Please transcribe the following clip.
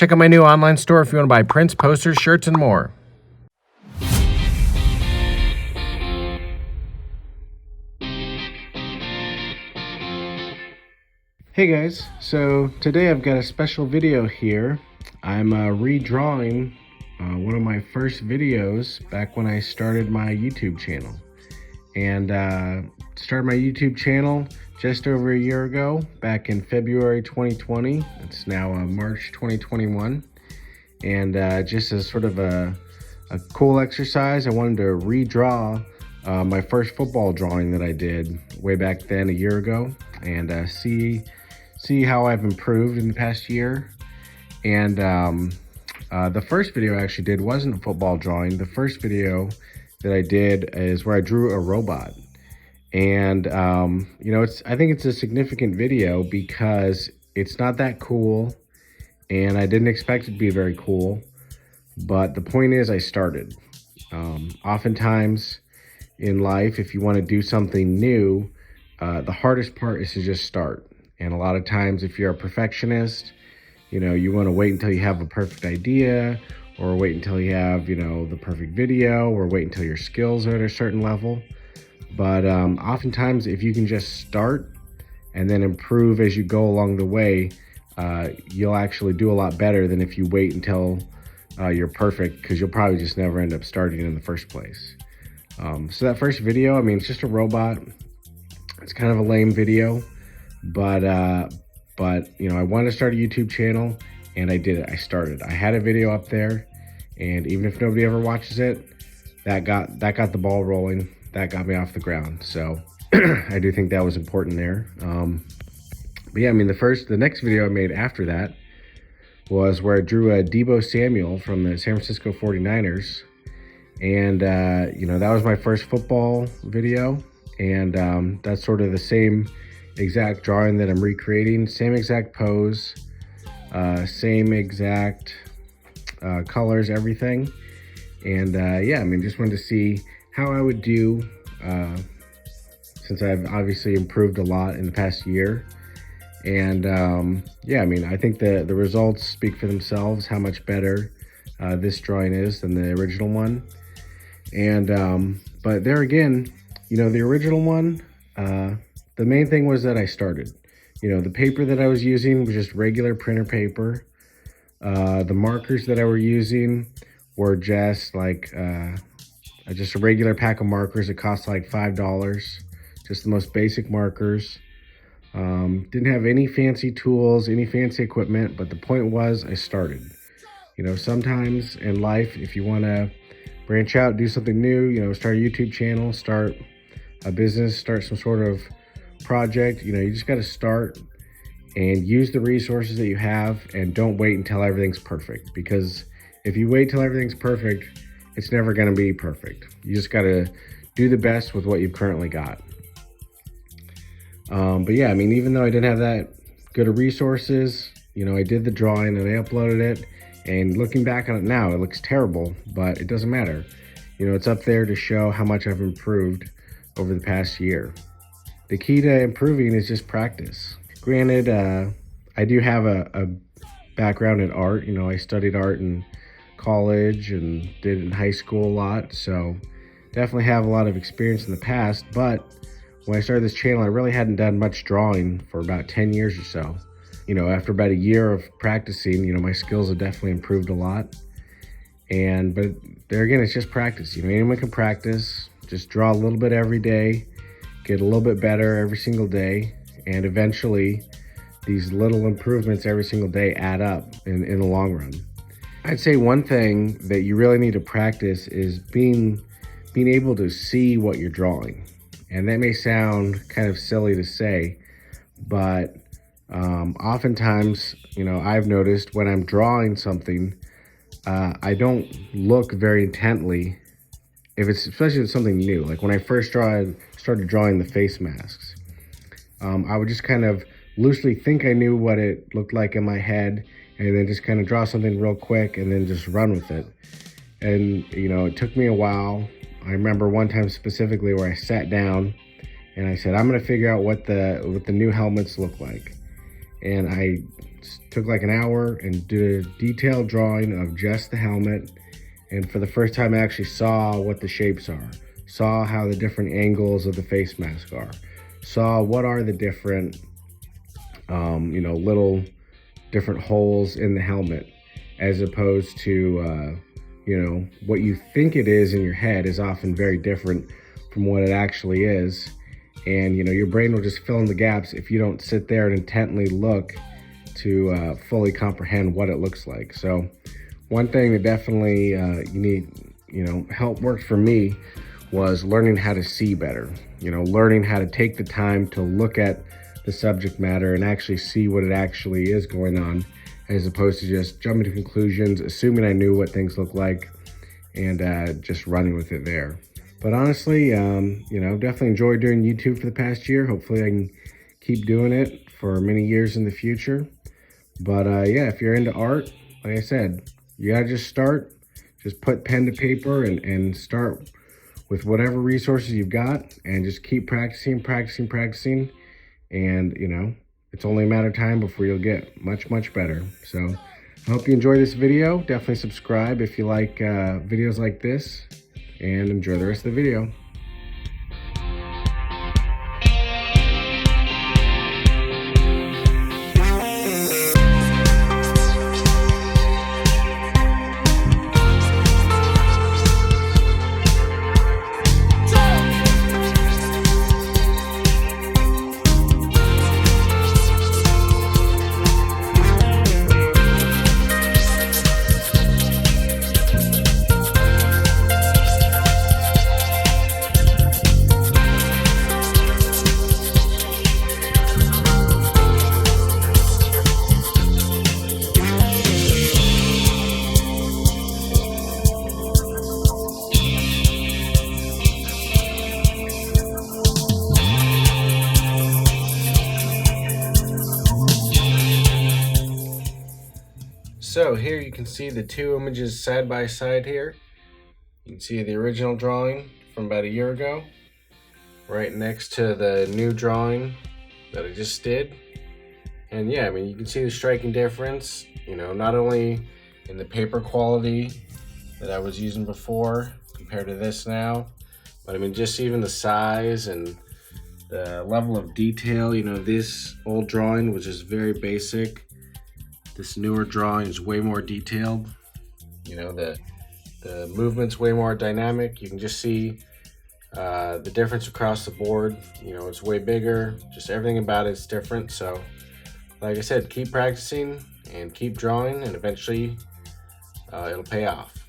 Check out my new online store if you want to buy prints, posters, shirts, and more. Hey guys, so today I've got a special video here. I'm redrawing one of my first videos back when I started my YouTube channel. And started my YouTube channel just over a year ago, back in February 2020. It's now March 2021. And just as sort of a cool exercise, I wanted to redraw my first football drawing that I did way back then a year ago, and see how I've improved in the past year. And the first video I actually did wasn't a football drawing. The first video that I did is where I drew a robot. And you know, I think it's a significant video because it's not that cool, and I didn't expect it to be very cool, but the point is I started. Oftentimes in life, if you want to do something new, the hardest part is to just start. And a lot of times, if you're a perfectionist, you know, you want to wait until you have a perfect idea, or wait until you have, you know, the perfect video, or wait until your skills are at a certain level. But oftentimes, if you can just start and then improve as you go along the way, you'll actually do a lot better than if you wait until you're perfect, because you'll probably just never end up starting in the first place. So that first video, I mean, it's just a robot. It's kind of a lame video. But you know, I wanted to start a YouTube channel, and I did it. I started. I had a video up there, and even if nobody ever watches it, that got the ball rolling. That got me off the ground. So I do think that was important there. But yeah, I mean, the next video I made after that was where I drew a Deebo Samuel from the San Francisco 49ers. And you know, that was my first football video, and that's sort of the same exact drawing that I'm recreating, same exact pose, same exact colors, everything. And yeah, I mean, just wanted to see how I would do, since I've obviously improved a lot in the past year. And yeah, I mean, I think the results speak for themselves, how much better this drawing is than the original one. And but there again, you know, the original one, the main thing was that I started. You know, the paper that I was using was just regular printer paper. The markers that I were using were just like just a regular pack of markers. It cost like $5, just the most basic markers. Didn't have any fancy tools, any fancy equipment, but the point was I started. You know, sometimes in life, if you want to branch out, do something new, you know, start a YouTube channel, start a business, start some sort of project, you know, you just got to start and use the resources that you have, and don't wait until everything's perfect, because if you wait till everything's perfect, it's never going to be perfect. You just got to do the best with what you've currently got. But yeah, I mean, even though I didn't have that good of resources, you know, I did the drawing and I uploaded it, and looking back on it now, it looks terrible, but it doesn't matter. You know, it's up there to show how much I've improved over the past year. The key to improving is just practice. Granted, I do have a background in art. You know, I studied art in college and did it in high school a lot. So definitely have a lot of experience in the past. But when I started this channel, I really hadn't done much drawing for about 10 years or so. You know, after about a year of practicing, you know, my skills have definitely improved a lot. But there again, it's just practice. You know, anyone can practice. Just draw a little bit every day, get a little bit better every single day, and eventually these little improvements every single day add up in the long run. I'd say one thing that you really need to practice is being able to see what you're drawing. And that may sound kind of silly to say, but oftentimes, you know, I've noticed when I'm drawing something, I don't look very intently, especially if it's something new. Like when I first started drawing the face masks, I would just kind of loosely think I knew what it looked like in my head, and then just kind of draw something real quick and then just run with it. And, you know, it took me a while. I remember one time specifically where I sat down and I said, I'm going to figure out what the new helmets look like. And I took like an hour and did a detailed drawing of just the helmet. And for the first time, I actually saw what the shapes are, saw how the different angles of the face mask are, saw what are the different, little different holes in the helmet, as opposed to, what you think it is in your head is often very different from what it actually is. And, your brain will just fill in the gaps if you don't sit there and intently look to fully comprehend what it looks like. So one thing that definitely you need, help worked for me was learning how to see better, learning how to take the time to look at the subject matter and actually see what it actually is going on, as opposed to just jumping to conclusions, assuming I knew what things look like, and just running with it there. But honestly, definitely enjoyed doing YouTube for the past year. Hopefully I can keep doing it for many years in the future. But yeah, if you're into art, like I said, you gotta just start. Just put pen to paper and start with whatever resources you've got, and just keep practicing. And, it's only a matter of time before you'll get much, much better. So I hope you enjoy this video. Definitely subscribe if you like videos like this, and enjoy the rest of the video. So here you can see the two images side by side here. You can see the original drawing from about a year ago, right next to the new drawing that I just did. And yeah, you can see the striking difference, not only in the paper quality that I was using before compared to this now, but just even the size and the level of detail. This old drawing was just very basic. This newer drawing is way more detailed. The movement's way more dynamic. You can just see the difference across the board. It's way bigger. Just everything about it's different. So, like I said, keep practicing and keep drawing, and eventually it'll pay off.